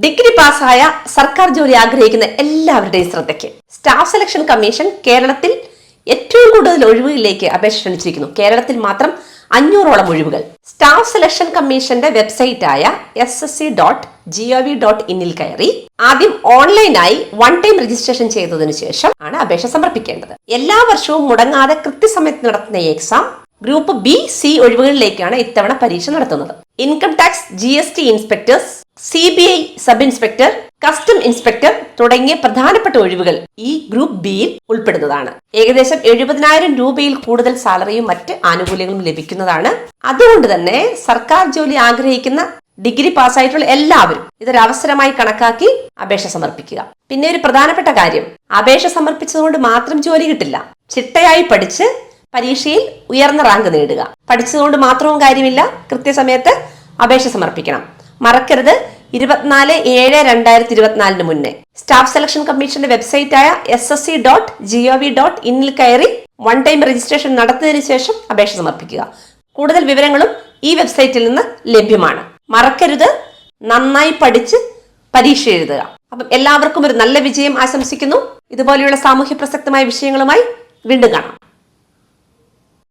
Degree പാസ്സായ സർക്കാർ ജോലി ആഗ്രഹിക്കുന്ന എല്ലാവരുടെയും ശ്രദ്ധയ്ക്ക് സ്റ്റാഫ് സെലക്ഷൻ കമ്മീഷൻ കേരളത്തിൽ ഏറ്റവും കൂടുതൽ ഒഴിവുകളിലേക്ക് അപേക്ഷ ക്ഷണിച്ചിരിക്കുന്നു. കേരളത്തിൽ മാത്രം 500ഓളം ഒഴിവുകൾ. സ്റ്റാഫ് സെലക്ഷൻ കമ്മീഷന്റെ വെബ്സൈറ്റായ ssc.gov.in കയറി ആദ്യം ഓൺലൈനായി വൺ ടൈം രജിസ്ട്രേഷൻ ചെയ്തതിനു ശേഷം ആണ് അപേക്ഷ സമർപ്പിക്കേണ്ടത്. എല്ലാ വർഷവും മുടങ്ങാതെ കൃത്യസമയത്ത് നടത്തുന്ന ഈ എക്സാം ഗ്രൂപ്പ് ബി, സി ഒഴിവുകളിലേക്കാണ് ഇത്തവണ പരീക്ഷ നടത്തുന്നത്. Income tax, GST inspectors, CBI sub inspector, custom inspector തുടങ്ങിയ പ്രധാനപ്പെട്ട ഒഴിവുകൾ ഈ ഗ്രൂപ്പ് ബിയിൽ ഉൾപ്പെടുന്നതാണ്. ഏകദേശം 70,000 രൂപയിൽ കൂടുതൽ സാലറിയും മറ്റ് ആനുകൂല്യങ്ങളും ലഭിക്കുന്നതാണ്. അതുകൊണ്ട് തന്നെ സർക്കാർ ജോലി ആഗ്രഹിക്കുന്ന ഡിഗ്രി പാസ്സായിട്ടുള്ള എല്ലാവരും ഇതൊരു അവസരമായി കണക്കാക്കി അപേക്ഷ സമർപ്പിക്കുക. പിന്നെ ഒരു പ്രധാനപ്പെട്ട കാര്യം, അപേക്ഷ സമർപ്പിച്ചതുകൊണ്ട് മാത്രം ജോലി കിട്ടില്ല. ചിട്ടയായി പഠിച്ച് പരീക്ഷയിൽ ഉയർന്ന റാങ്ക് നേടുക. പഠിച്ചതുകൊണ്ട് മാത്രവും കാര്യമില്ല, കൃത്യസമയത്ത് അപേക്ഷ സമർപ്പിക്കണം. മറക്കരുത്, 24/7/2024 മുന്നേ സ്റ്റാഫ് സെലക്ഷൻ കമ്മീഷന്റെ വെബ്സൈറ്റായ ssc.gov.in കയറി വൺ ടൈം രജിസ്ട്രേഷൻ നടത്തിയതിനു ശേഷം അപേക്ഷ സമർപ്പിക്കുക. കൂടുതൽ വിവരങ്ങളും ഈ വെബ്സൈറ്റിൽ നിന്ന് ലഭ്യമാണ്. മറക്കരുത്, നന്നായി പഠിച്ച് പരീക്ഷ എഴുതുക. അപ്പം എല്ലാവർക്കും ഒരു നല്ല വിജയം ആശംസിക്കുന്നു. ഇതുപോലെയുള്ള സാമൂഹ്യ പ്രസക്തമായ വിഷയങ്ങളുമായി വീണ്ടും കാണാം.